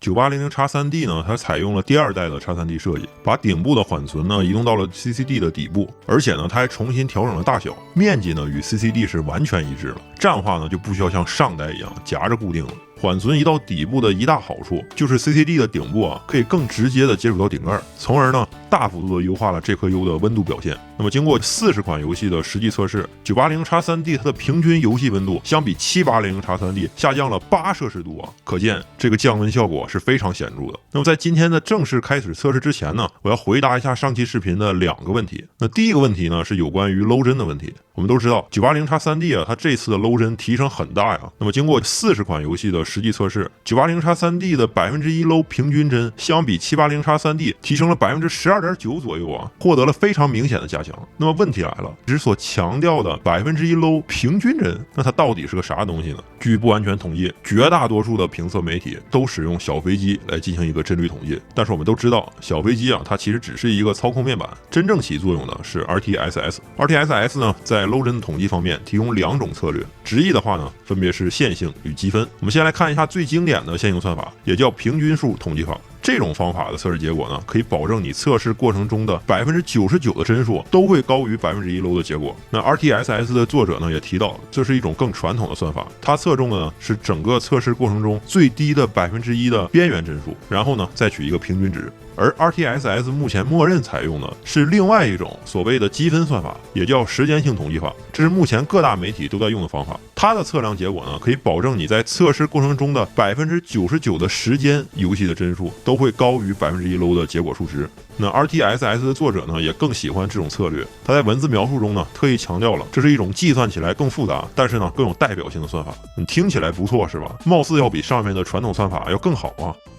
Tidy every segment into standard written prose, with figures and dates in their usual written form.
9800X3D 呢，它采用了第2代的 X3D 设计，把顶部的缓存呢移动到了 CCD 的底部，而且呢它还重新调整了大小，面积呢与 CCD 是完全一致了。这样的话呢就不需要像上代一样夹着固定了。缓存移到底部的一大好处就是 CCD 的顶部可以更直接的接触到顶盖，从而呢大幅度的优化了这颗 U 的温度表现。那么经过40款游戏的实际测试，980X3D 它的平均游戏温度相比780X3D 下降了8摄氏度可见这个降温效果是非常显著的。那么在今天的正式开始测试之前呢，我要回答一下上期视频的2个问题。那第一个问题呢是有关于 low 帧的问题。我们都知道 980X3D 它这次的 low 帧提升很大呀。那么经过40款游戏的实际测试， 980X3D 的1% low 平均帧相比 780X3D 提升了 12.9% 左右获得了非常明显的加强。那么问题来了，只所强调的1% low 平均帧，那它到底是个啥东西呢？据不完全统计，绝大多数的评测媒体都使用小飞机来进行一个帧率统计，但是我们都知道小飞机它其实只是一个操控面板，真正起作用的是 RTSS 呢在 low 帧的统计方面提供2种策略，直译的话呢分别是线性与积分。我们先来看一下最经典的线性算法，也叫平均数统计法。这种方法的测试结果呢，可以保证你测试过程中的 99% 的帧数都会高于 1% low 的结果。那 RTSS 的作者呢也提到，这是一种更传统的算法，它侧重的呢是整个测试过程中最低的 1% 的边缘帧数，然后呢再取一个平均值。而 RTSS 目前默认采用的是另外一种所谓的积分算法，也叫时间性统计法，这是目前各大媒体都在用的方法。它的测量结果呢，可以保证你在测试过程中的 99% 的时间游戏的帧数都会高于 1% low 的结果数值。那 RTSS 的作者呢也更喜欢这种策略，他在文字描述中呢特意强调了这是一种计算起来更复杂，但是呢更有代表性的算法。你听起来不错是吧？貌似要比上面的传统算法要更好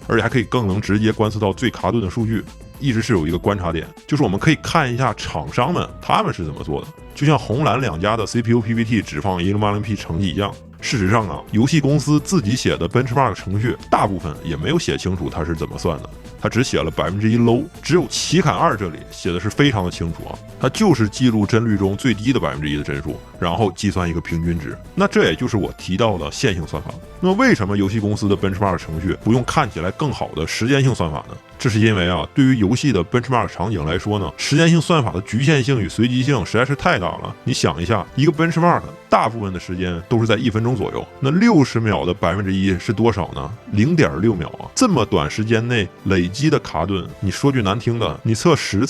而且还可以更能直接观测到最卡顿的数据。一直是有一个观察点，就是我们可以看一下厂商们他们是怎么做的，就像红蓝2家的 CPU PPT 只放 1080p 成绩一样。事实上游戏公司自己写的 benchmark 程序大部分也没有写清楚它是怎么算的，它只写了 1% low， 只有旗杆2这里写的是非常的清楚它就是记录帧率中最低的 1% 的帧数，然后计算一个平均值。那这也就是我提到的线性算法。那么为什么游戏公司的 benchmark 程序不用看起来更好的时间性算法呢？这是因为对于游戏的 benchmark 场景来说呢，时间性算法的局限性与随机性实在是太大了。你想一下，一个 benchmark 大部分的时间都是在1分钟左右，那60秒的 1% 是多少呢？ 0.6秒这么短时间内累积的卡顿，你说句难听的，你测10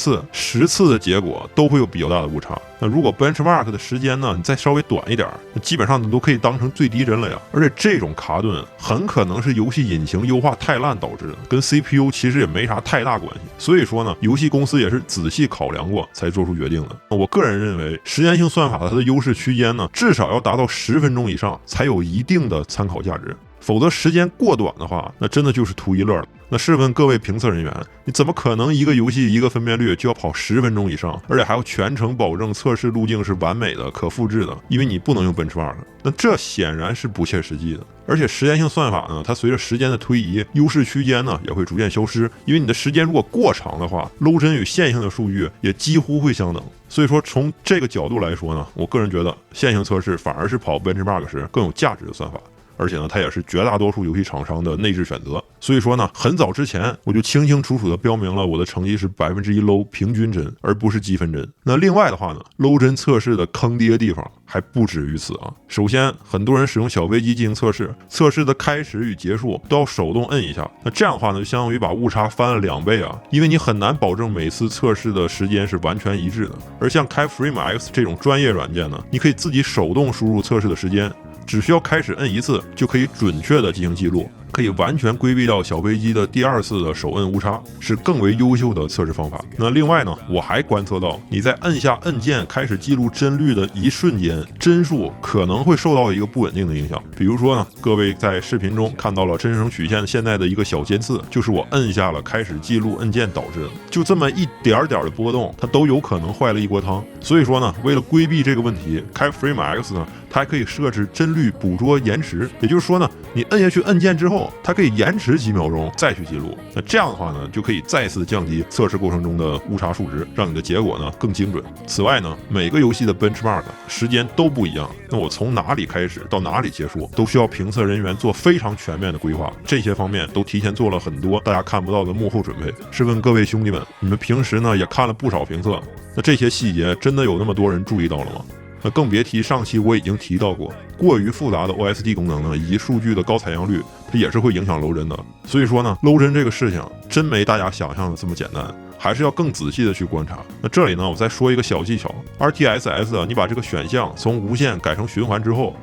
次的结果都会有比较大的误差。那如果 benchmark 的时间呢，你再稍微短一点，基本上你都可以当成最低帧了呀。而且这种卡顿很可能是游戏引擎优化太烂导致的，跟 CPU 其实也没啥太大关系。所以说呢，游戏公司也是仔细考量过才做出决定的。我个人认为，时间性算法它的优势区间呢，至少要达到10分钟以上才有一定的参考价值。否则时间过短的话，那真的就是图一乐了。那试问各位评测人员，你怎么可能一个游戏一个分辨率就要跑10分钟以上，而且还要全程保证测试路径是完美的、可复制的？因为你不能用 benchmark， 那这显然是不切实际的。而且时间性算法呢，它随着时间的推移，优势区间呢也会逐渐消失，因为你的时间如果过长的话，low帧与线性的数据也几乎会相等。所以说从这个角度来说呢，我个人觉得线性测试反而是跑 benchmark 时更有价值的算法。而且呢，它也是绝大多数游戏厂商的内置选择。所以说呢，很早之前我就清清楚楚的标明了我的成绩是 1% low 平均帧，而不是积分帧。那另外的话呢， low 帧测试的坑爹地方还不止于此首先，很多人使用小飞机进行测试，测试的开始与结束都要手动摁一下。那这样的话呢，就相当于把误差翻了2倍因为你很难保证每次测试的时间是完全一致的。而像开 FrameX 这种专业软件呢，你可以自己手动输入测试的时间，只需要开始摁1次就可以准确的进行记录，可以完全规避掉小飞机的第2次的手摁误差，是更为优秀的测试方法。那另外呢，我还观测到你在摁下按键开始记录帧率的一瞬间，帧数可能会受到一个不稳定的影响。比如说呢，各位在视频中看到了帧声曲线现在的一个小尖刺，就是我摁下了开始记录按键导致的。就这么一点点的波动，它都有可能坏了一锅汤。所以说呢，为了规避这个问题，开 FrameX 呢，它还可以设置帧率捕捉延迟。也就是说呢，你摁下去按键之后，有，它可以延迟几秒钟再去记录。那这样的话呢，就可以再次降低测试过程中的误差数值，让你的结果呢更精准。此外呢，每个游戏的 benchmark 时间都不一样，那我从哪里开始到哪里结束，都需要评测人员做非常全面的规划。这些方面都提前做了很多大家看不到的幕后准备。试问各位兄弟们，你们平时呢也看了不少评测，那这些细节真的有那么多人注意到了吗？那更别提上期我已经提到过，过于复杂的 OSD 功能呢，以及数据的高采样率，它也是会影响漏帧的。所以说呢，漏帧这个事情真没大家想象的这么简单，还是要更仔细的去观察。那这里呢，我再说一个小技巧 ，RTSS 啊，你把这个选项从无限改成循环之后，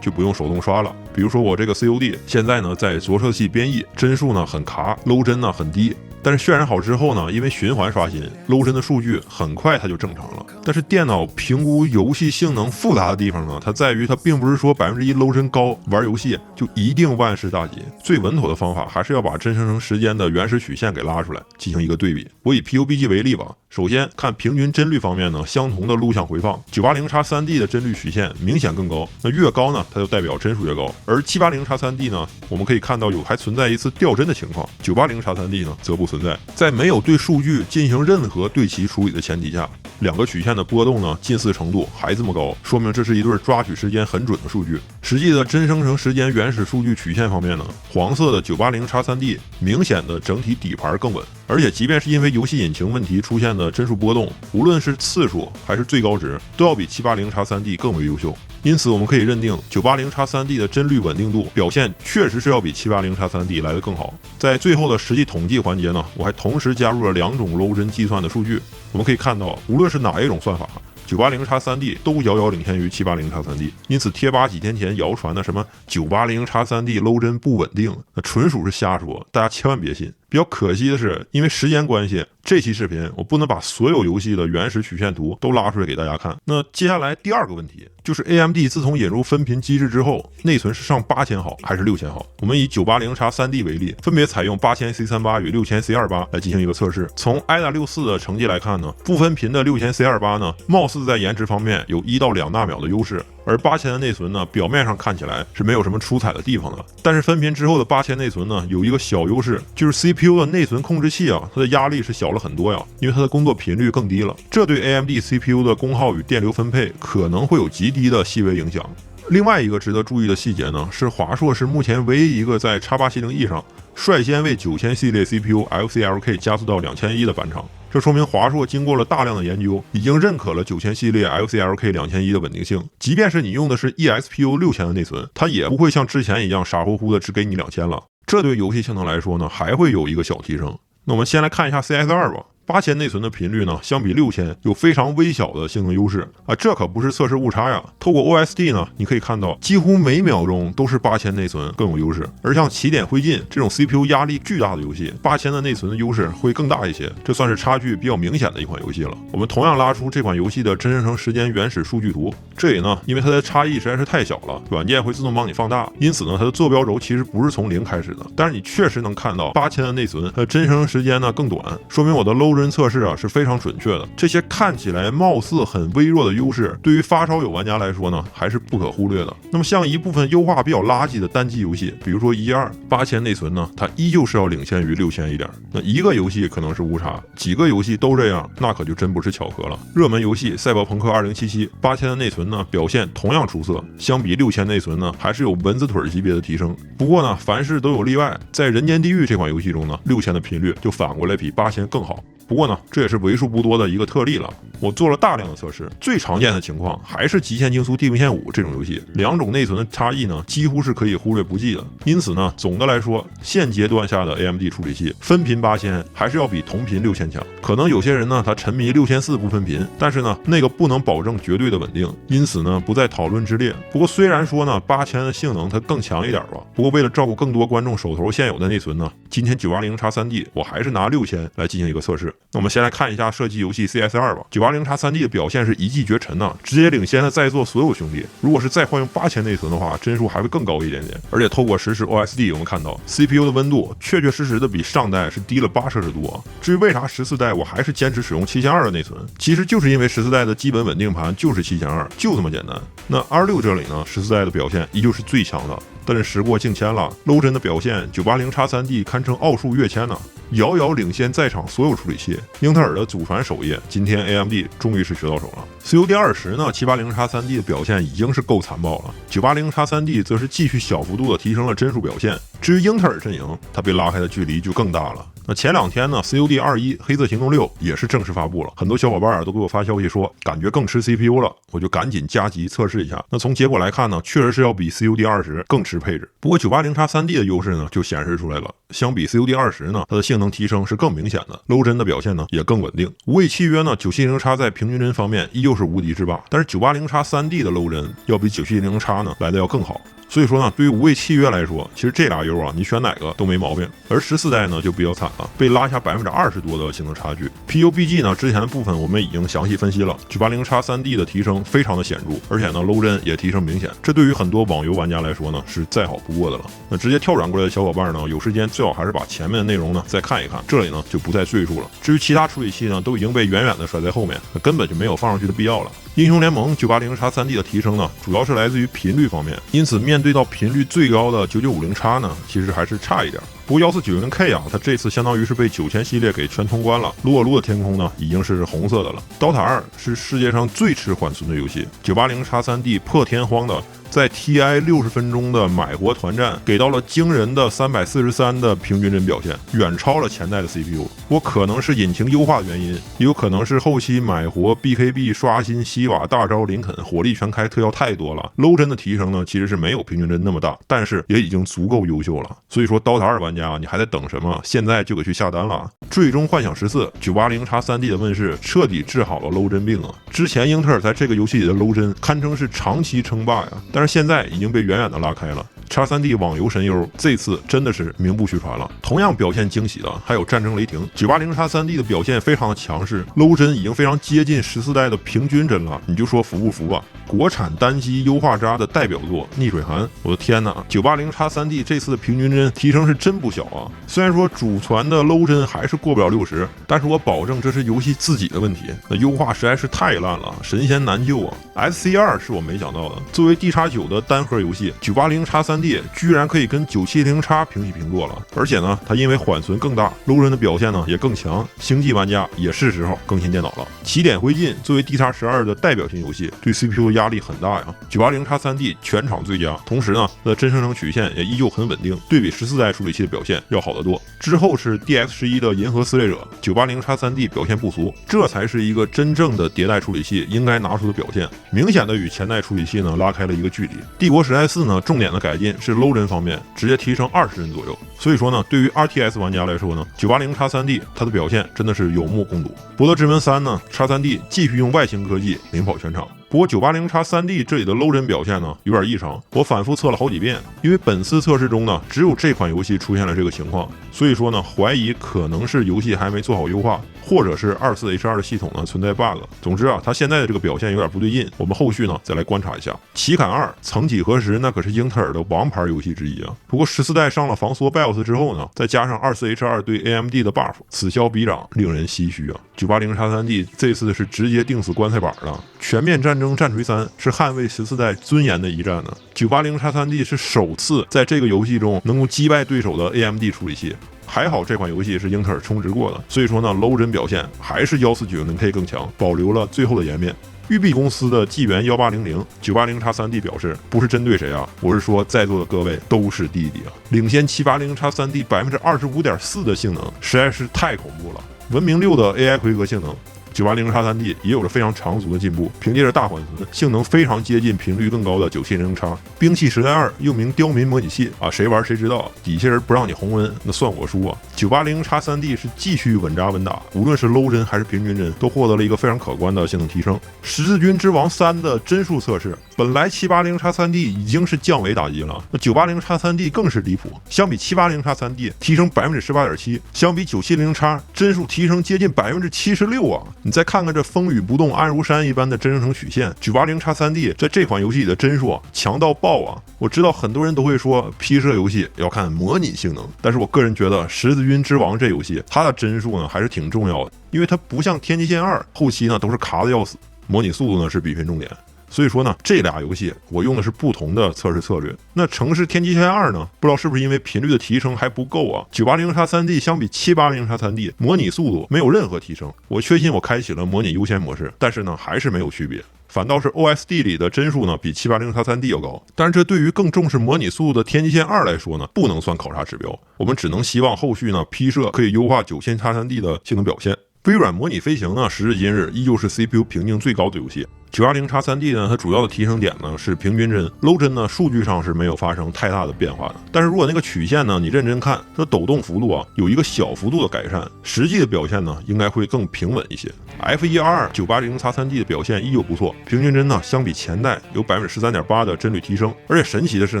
就不用手动刷了。比如说我这个 COD 现在呢在着色器编译，帧数呢很卡，漏帧呢很低。但是渲染好之后呢，因为循环刷新，漏帧的数据很快它就正常了。但是电脑评估游戏性能复杂的地方呢，它在于它并不是说1%漏帧高玩游戏就一定万事大吉。最稳妥的方法还是要把真生成时间的原始曲线给拉出来进行一个对比。我以 PUBG 为例吧，首先看平均帧率方面呢，相同的录像回放 980x3D 的帧率曲线明显更高，那越高呢它就代表帧数越高。而 780x3D 呢，我们可以看到还存在一次掉帧的情况， 980x3D 呢则不存在。在没有对数据进行任何对齐处理的前提下，两个曲线的波动呢近似程度还这么高，说明这是一对抓取时间很准的数据。实际的真生成时间原始数据曲线方面呢，黄色的 980x3D 明显的整体底盘更稳，而且即便是因为游戏引擎问题出现的帧数波动，无论是次数还是最高值，都要比 780x3D 更为优秀。因此我们可以认定 980x3D 的帧率稳定度表现确实是要比 780x3D 来得更好。在最后的实际统计环节呢，我还同时加入了2种漏帧计算的数据。我们可以看到，无论是哪一种算法，980x3D 都遥遥领先于 780x3D。 因此贴吧几天前谣传的什么 980x3D 漏帧不稳定，那纯属是瞎说，大家千万别信。比较可惜的是，因为时间关系，这期视频我不能把所有游戏的原始曲线图都拉出来给大家看。那接下来第二个问题就是 AMD 自从引入分频机制之后，内存是上8000毫还是6000毫？我们以 980x3D 为例，分别采用8000C38与6000C28来进行一个测试。从 IDA64 的成绩来看呢，不分频的6000C28呢，貌似在延迟方面有1到2纳秒的优势，而8000的内存呢，表面上看起来是没有什么出彩的地方的。但是分频之后的8000内存呢，有一个小优势，就是 CPU 的内存控制器啊，它的压力是小了很多呀，因为它的工作频率更低了，这对 AMD CPU 的功耗与电流分配可能会有极低的细微影响。另外一个值得注意的细节呢，是华硕是目前唯一一个在 X870E 上率先为9000系列 CPU LCLK 加速到2100的板厂。这说明华硕经过了大量的研究，已经认可了9000系列 LCLK 2100的稳定性。即便是你用的是 eXPU 6000的内存，它也不会像之前一样傻乎乎的只给你2000了。这对游戏性能来说呢，还会有一个小提升。那我们先来看一下 CS2 吧。8000内存的频率呢，相比6000有非常微小的性能优势啊，这可不是测试误差呀。透过 OSD 呢，你可以看到几乎每秒钟都是8000内存更有优势。而像起点灰烬这种 CPU 压力巨大的游戏，8000的内存的优势会更大一些，这算是差距比较明显的一款游戏了。我们同样拉出这款游戏的真生成时间原始数据图，这里呢，因为它的差异实在是太小了，软件会自动帮你放大，因此呢，它的坐标轴其实不是从0开始的。但是你确实能看到8000的内存，它的真生成时间呢更短，说明我的漏帧测试啊是非常准确的。这些看起来貌似很微弱的优势，对于发烧友玩家来说呢，还是不可忽略的。那么像一部分优化比较垃圾的单机游戏，比如说1.2，8000内存呢，它依旧是要领先于6000一点。那一个游戏可能是误差，几个游戏都这样，那可就真不是巧合了。热门游戏赛博朋克2077，8000的内存呢表现同样出色，相比6000内存呢，还是有蚊子腿级别的提升。不过呢，凡事都有例外，在人间地狱这款游戏中呢，6000的频率就反过来比8000更好。不过呢，这也是为数不多的一个特例了。我做了大量的测试，最常见的情况还是极限竞速地平线5这种游戏，两种内存的差异呢，几乎是可以忽略不计的。因此呢，总的来说，现阶段下的 AMD 处理器分频8000还是要比同频6000强。可能有些人呢，他沉迷6400不分频，但是呢，那个不能保证绝对的稳定，因此呢，不在讨论之列。不过虽然说呢，8000的性能它更强一点吧，不过为了照顾更多观众手头现有的内存呢，今天 980x3D 我还是拿6000来进行一个测试。那我们先来看一下射击游戏 CS2 吧。980x3D 的表现是一骑绝尘呐，直接领先了在座所有兄弟。如果是再换用8000内存的话，帧数还会更高一点点。而且透过实时 OSD， 我们看到 CPU 的温度确确实实的比上代是低了8摄氏度啊。至于为啥14代我还是坚持使用7200的内存，其实就是因为14代的基本稳定盘就是7200，就这么简单。那 R6 这里呢，14代的表现依旧是最强的。但是时过境迁了 ，low 帧的表现 980x3D 堪称奥数跃迁呢，遥遥领先在场所有处理器。英特尔的祖传首页，今天 AMD 终于是学到手了。COD20呢，780x3D 的表现已经是够残暴了 ，980x3D 则是继续小幅度的提升了帧数表现。至于英特尔阵营，它被拉开的距离就更大了。那前2天呢 ，COD21 黑色行动6也是正式发布了，很多小伙伴都给我发消息说，感觉更吃 CPU 了，我就赶紧加急测试一下。那从结果来看呢，确实是要比 COD20 更吃配置。不过 980x3D 的优势呢就显示出来了，相比 COD20 呢，它的性能提升是更明显的 ，low 帧的表现呢也更稳定。无伪契约呢，970x在平均帧方面依旧是无敌之霸，但是 980x3D 的 low 帧要比 970x 呢来的要更好。所以说呢，对于无伪契约来说，其实这俩优啊，你选哪个都没毛病。而14代呢就比较惨了，被拉下20%多的性能差距。PUBG 呢之前的部分我们已经详细分析了 ，980x3D 的提升非常的显著，而且呢 low 帧也提升明显，这对于很多网游玩家来说呢是再好不过的了。那直接跳转过来的小伙伴呢，有时间最好还是把前面的内容呢再看一看，这里呢就不再赘述了。至于其他处理器呢，都已经被远远的甩在后面，那根本就没有放上去的必要了。英雄联盟 980x3D 的提升呢，主要是来自于频率方面，因此面对到频率最高的 9950x 呢，其实还是差一点。不过 14900K 啊，它这次相当于是被9000系列给全通关了。撸啊撸的天空呢，已经是红色的了。DOTA 2是世界上最吃缓存的游戏 ，980x3D 破天荒的在 TI 60分钟的买活团战给到了惊人的343的平均帧表现，远超了前代的 CPU。不过可能是引擎优化的原因，也有可能是后期买活 BKB 刷新西瓦大招林肯火力全开特效太多了。low 帧的提升呢，其实是没有平均帧那么大，但是也已经足够优秀了。所以说 DOTA 2玩家你还在等什么？现在就给去下单了。最终幻想14 980x3D 的问世彻底治好了 low 帧病啊！之前英特尔在这个游戏里的 low 帧堪称是长期称霸呀，但是现在已经被远远的拉开了。X3D 网游神优这次真的是名不虚传了。同样表现惊喜的还有战争雷霆 980x3D 的表现非常的强势 ，low 帧已经非常接近14代的平均帧了，你就说服不服吧？国产单机优化渣的代表作《逆水寒》，我的天哪 ！980x3D 这次的平均帧提升是真不小啊！虽然说主传的 low 帧还是过不了60，但是我保证这是游戏自己的问题，那优化实在是太烂了，神仙难救啊 ！SC2 是我没想到的，作为 D-9 的单核游戏 ，980x3D 居然可以跟970x平起平坐了，而且呢，它因为缓存更大 ，low 帧的表现呢也更强，星际玩家也是时候更新电脑了。起点灰烬作为 D-12 的代表性游戏，对 CPU 压力很大呀。980x3D 全场最佳，同时呢，它的帧生成曲线也依旧很稳定，对比14代处理器的表现要好得多。之后是 DX11 的银河撕裂者 ，980x3D 表现不俗，这才是一个真正的迭代处理器应该拿出的表现，明显的与前代处理器呢拉开了一个距离。帝国时代4呢，重点的改进是 low 帧方面，直接提升20帧左右。所以说呢，对于 RTS 玩家来说呢，980x3D 它的表现真的是有目共睹。博德之门3呢 ，X3D 继续用外形科技领跑全场。不过 980x3D 这里的 low 帧表现呢有点异常，我反复测了好几遍，因为本次测试中呢只有这款游戏出现了这个情况，所以说呢怀疑可能是游戏还没做好优化，或者是24H2 的系统呢存在 bug。总之啊，它现在的这个表现有点不对劲，我们后续呢再来观察一下。奇坎2曾几何时那可是英特尔的王牌游戏之一啊，不过14代上了防缩 BIOS 之后呢，再加上24H2 对 AMD 的 buff， 此消彼长，令人唏嘘啊。980x3D 这次是直接定死棺材板了，全面战争战锤3是捍卫14代尊严的一战呢。980x3D 是首次在这个游戏中能够击败对手的 AMD 处理器。还好这款游戏是英特尔充值过的，所以说呢 low 帧表现还是 14900K 更强，保留了最后的颜面。育碧公司的纪元1800 980x3D 表示，不是针对谁啊，我是说在座的各位都是弟弟啊，领先 780x3D 25.4% 的性能，实在是太恐怖了。文明6的 AI 规格性能，980x3D 也有着非常长足的进步，凭借着大缓存，性能非常接近频率更高的970x。兵器时代2又名刁民模拟器啊，谁玩谁知道，底下人不让你红温，那算我输啊。980x3D 是继续稳扎稳打，无论是 low 帧还是平均帧，都获得了一个非常可观的性能提升。十字军之王3的帧数测试本来 780x3D 已经是降维打击了，那 980x3D 更是离谱，相比 780x3D 提升 18.7%， 相比 970x 帧数提升接近 76%啊！你再看看这风雨不动安如山一般的真人称曲线， 980x3D 在这款游戏里的帧数强到爆啊！我知道很多人都会说 P 社游戏要看模拟性能，但是我个人觉得十字军之王这游戏它的帧数呢还是挺重要的，因为它不像天际线2后期呢都是卡的要死，模拟速度呢是比拼重点。所以说呢，这俩游戏我用的是不同的测试策略。那城市天际线2呢，不知道是不是因为频率的提升还不够啊 ，980x3D 相比 780x3D 模拟速度没有任何提升。我确信我开启了模拟优先模式，但是呢还是没有区别。反倒是 OSD 里的帧数呢比 780x3D 要高，但是这对于更重视模拟速度的天际线2来说呢，不能算考察指标。我们只能希望后续呢 P 社可以优化 9000x3D 的性能表现。微软模拟飞行呢，时至今日依旧是 CPU 评定最高的游戏。980x3D 呢，它主要的提升点呢是平均帧 ，low 帧呢数据上是没有发生太大的变化的。但是如果那个曲线呢，你认真看，它抖动幅度啊有一个小幅度的改善，实际的表现呢应该会更平稳一些。F122 980x3D 的表现依旧不错，平均帧呢相比前代有 13.8% 的帧率提升，而且神奇的是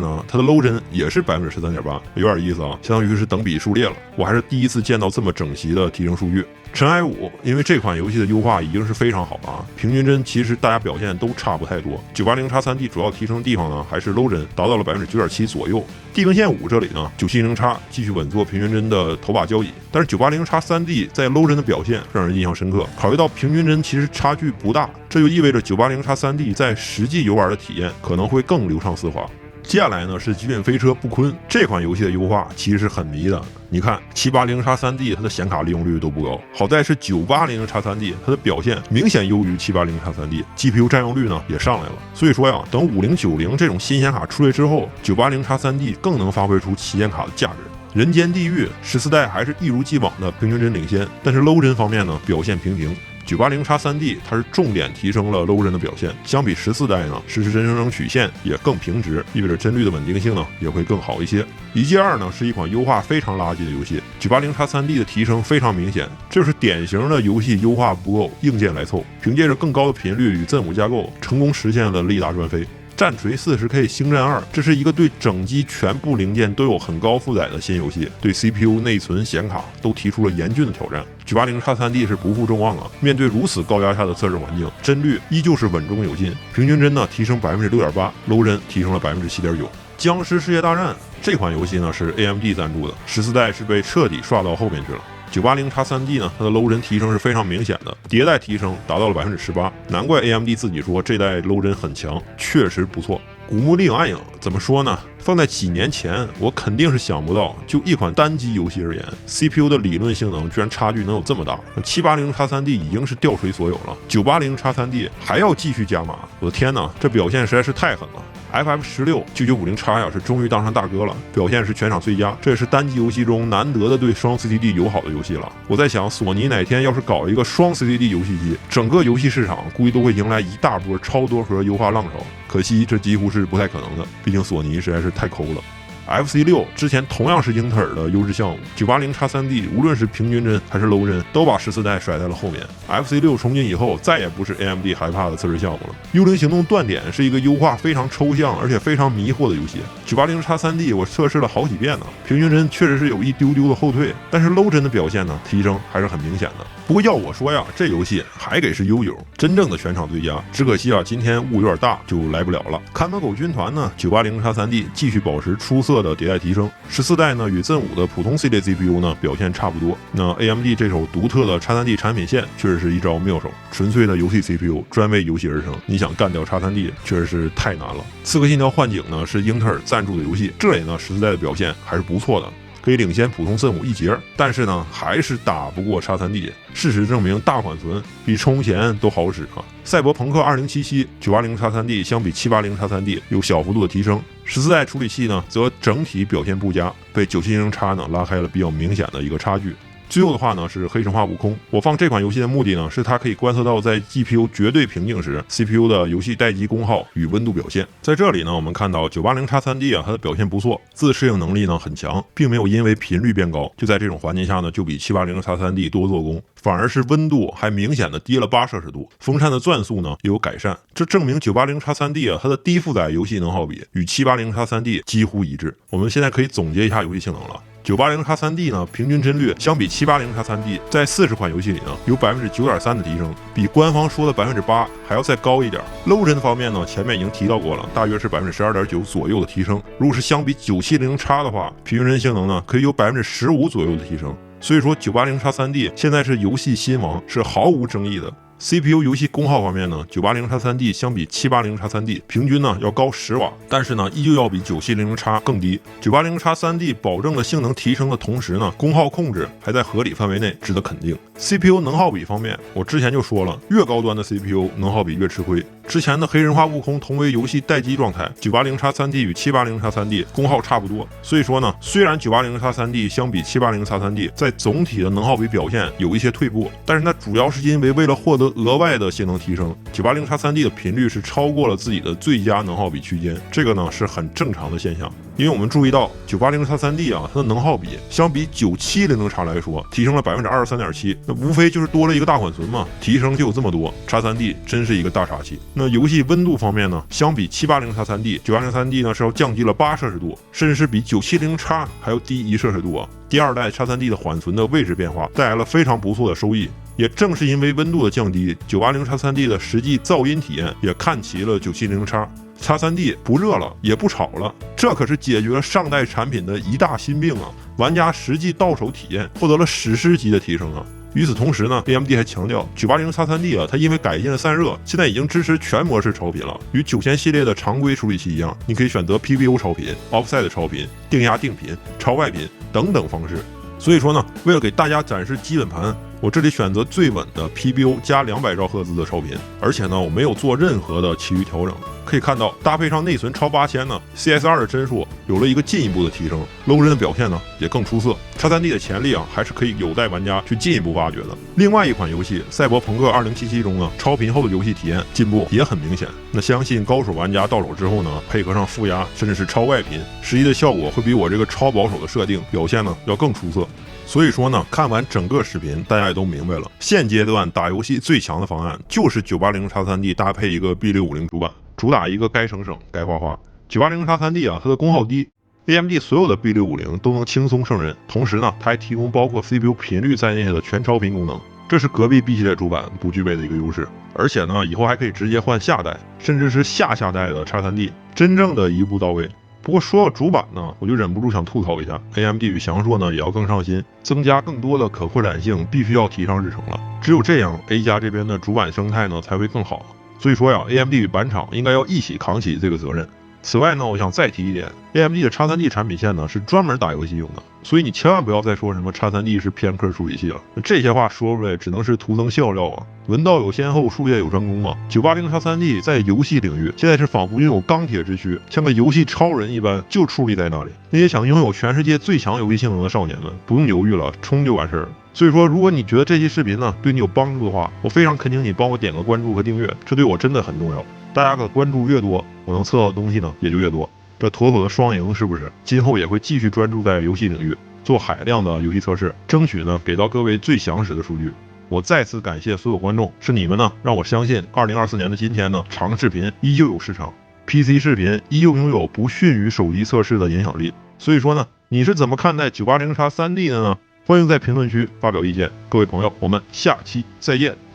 呢，它的 low 帧也是 13.8%， 有点意思啊，相当于是等比数列了。我还是第一次见到这么整齐的提升数据。尘埃5，因为这款游戏的优化已经是非常好了啊，平均帧其实大家表现都差不太多。980x3D 主要提升的地方呢，还是 low 帧达到了 9.7% 左右。地平线5这里呢，970x 继续稳坐平均帧的头把交椅，但是 980x3D 在 low 帧的表现让人印象深刻。考虑到平均帧其实差距不大，这就意味着 980x3D 在实际游玩的体验可能会更流畅丝滑。接下来呢是极品飞车不坤这款游戏的优化其实是很迷的。你看 780x3D 它的显卡利用率都不高，好在是 980x3D 它的表现明显优于 780x3D， GPU 占用率呢也上来了。所以说呀，等5090这种新显卡出来之后， 980x3D 更能发挥出旗舰卡的价值。人间地狱14代还是一如既往的平均帧领先，但是 low 帧方面呢表现平平。980x3D 它是重点提升了 low 帧的表现，相比14代呢，实时帧生曲线也更平直，意味着帧率的稳定性呢也会更好一些。一界2呢是一款优化非常垃圾的游戏， 980x3D 的提升非常明显，这就是典型的游戏优化不够，硬件来凑，凭借着更高的频率与Zen 5架构，成功实现了力大专飞。战锤 40K 星战2，这是一个对整机全部零件都有很高负载的新游戏，对 CPU、内存、显卡都提出了严峻的挑战。980x3D 是不负众望啊！面对如此高压下的测试环境，帧率依旧是稳中有进，平均帧呢提升 6.8%， low 帧提升了 7.9%。僵尸世界大战这款游戏呢是 AMD 赞助的，14代是被彻底刷到后面去了。980x3D 呢，它的 low 帧提升是非常明显的，迭代提升达到了 18%， 难怪 AMD 自己说这代 low 帧很强，确实不错。古墓丽影暗影怎么说呢？放在几年前，我肯定是想不到，就一款单机游戏而言 ，CPU 的理论性能居然差距能有这么大。780x3D 已经是吊垂所有了，980x3D 还要继续加码，我的天哪，这表现实在是太狠了。FF16 9950X 呀是终于当上大哥了，表现是全场最佳，这也是单机游戏中难得的对双 CCD 友好的游戏了。我在想，索尼哪天要是搞一个双 CCD 游戏机，整个游戏市场估计都会迎来一大波超多核优化浪潮。可惜这几乎是不太可能的，毕竟索尼实在是太抠了。FC6 之前同样是英特尔的优质项目， 980x3D 无论是平均帧还是 low 帧都把14代甩在了后面。FC6 重进以后再也不是 AMD 害怕的测试项目了。幽灵行动断点是一个优化非常抽象而且非常迷惑的游戏， 980x3D 我测试了好几遍呢，平均帧确实是有一丢丢的后退，但是 low 帧的表现呢提升还是很明显的。不过要我说呀，这游戏还给是悠悠真正的全场最佳，只可惜啊今天雾有点大就来不了了。看门狗军团呢 980x3D 继续保持出色的迭代提升，14代呢与Zen 5的普通系列 CPU 呢表现差不多。那 AMD 这手独特的 X3D 产品线确实是一招妙手，纯粹的游戏 CPU 专为游戏而生，你想干掉 X3D 确实是太难了。刺客信条幻景呢是英特尔赞助的游戏，这里呢14代的表现还是不错的，可以领先普通Zen 5一截，但是呢还是打不过 X3D。 事实证明大缓存比充钱都好使啊。赛博朋克2077 980x3D 相比 780x3D 有小幅度的提升，14代处理器呢则整体表现不佳，被970X呢拉开了比较明显的一个差距。最后的话呢是黑神话悟空。我放这款游戏的目的呢，是它可以观测到在 GPU 绝对瓶颈时 CPU 的游戏待机功耗与温度表现。在这里呢，我们看到 980x3D 它的表现不错，自适应能力呢很强，并没有因为频率变高，就在这种环境下呢就比 780x3D 多做工，反而是温度还明显的低了8摄氏度，风扇的转速呢也有改善。这证明 980x3D 它的低负载游戏能耗比与 780x3D 几乎一致。我们现在可以总结一下游戏性能了。980x3D 呢，平均帧率相比 780x3D 在40款游戏里呢有 9.3% 的提升，比官方说的 8% 还要再高一点。low 帧方面呢，前面已经提到过了，大约是 12.9% 左右的提升。如果是相比 970x 的话，平均帧性能呢可以有 15% 左右的提升。所以说 980x3D 现在是游戏新王，是毫无争议的。CPU 游戏功耗方面呢 ，980x3D 相比 780x3D 平均呢要高10瓦，但是呢依旧要比 970x 更低。980x3D 保证了性能提升的同时呢，功耗控制还在合理范围内，值得肯定。CPU 能耗比方面，我之前就说了，越高端的 CPU 能耗比越吃亏。之前的黑神话悟空同为游戏待机状态 ，980x3D 与 780x3D 功耗差不多。所以说呢，虽然 980x3D 相比 780x3D 在总体的能耗比表现有一些退步，但是那主要是因为为了获得额外的性能提升 ，980x3D 的频率是超过了自己的最佳能耗比区间，这个呢是很正常的现象。因为我们注意到 980x3D 啊，它的能耗比相比 970x 来说提升了 23.7%， 那无非就是多了一个大缓存嘛，提升就有这么多。x3D 真是一个大杀器。那游戏温度方面呢，相比 780x3D 980x3D 呢是要降低了8摄氏度，甚至是比 970x 还要低1摄氏度啊。第二代 x3D 的缓存的位置变化带来了非常不错的收益。也正是因为温度的降低 ，980x3D 的实际噪音体验也看齐了 970x。x3D 不热了，也不吵了，这可是解决了上代产品的一大心病啊！玩家实际到手体验获得了史诗级的提升啊！与此同时呢 ，AMD 还强调 980x3D 啊，它因为改进了散热，现在已经支持全模式超频了，与9000系列的常规处理器一样，你可以选择 PBO 超频、Offset 超频、定压定频、超外频等等方式。所以说呢，为了给大家展示基本盘，我这里选择最稳的 PBO 加200兆赫兹的超频，而且呢，我没有做任何的其余调整。可以看到，搭配上内存超8000呢 ，CS2 的帧数有了一个进一步的提升 ，low 帧的表现呢也更出色。x3D 的潜力啊，还是可以有待玩家去进一步挖掘的。另外一款游戏《赛博朋克2077》中呢，超频后的游戏体验进步也很明显。那相信高手玩家到手之后呢，配合上负压甚至是超外频，实际的效果会比我这个超保守的设定表现呢要更出色。所以说呢，看完整个视频，大家也都明白了，现阶段打游戏最强的方案就是 980x3D 搭配一个 B650 主板，主打一个该省省该花花。980x3D 啊，它的功耗低 ，AMD 所有的 B650 都能轻松胜任。同时呢，它还提供包括 CPU 频率在内的全超频功能，这是隔壁 B 系列主板不具备的一个优势。而且呢，以后还可以直接换下代，甚至是下代的 x3D， 真正的一步到位。不过说到主板呢，我就忍不住想吐槽一下 ，AMD 与翔硕呢也要更上心，增加更多的可扩展性，必须要提上日程了。只有这样 ，A 加这边的主板生态呢才会更好。所以说呀 ，AMD 与板厂应该要一起扛起这个责任。此外呢，我想再提一点 ，AMD 的 x3D 产品线呢是专门打游戏用的，所以你千万不要再说什么 x3D 是偏科处理器了，这些话说出来只能是徒增笑料啊。文道有先后，术业有专攻嘛。980x3D 在游戏领域现在是仿佛拥有钢铁之躯，像个游戏超人一般，就矗立在那里。那些想拥有全世界最强游戏性能的少年们，不用犹豫了，冲就完事儿。所以说，如果你觉得这期视频呢对你有帮助的话，我非常恳请你帮我点个关注和订阅，这对我真的很重要。大家的关注越多，我能测到的东西呢也就越多，这妥妥的双赢，是不是？今后也会继续专注在游戏领域，做海量的游戏测试，争取呢给到各位最详实的数据。我再次感谢所有观众，是你们呢让我相信2024年的今天呢，长视频依旧有市场， PC 视频依旧拥有不逊于手机测试的影响力。所以说呢，你是怎么看待 980x3D 的呢？欢迎在评论区发表意见。各位朋友，我们下期再见。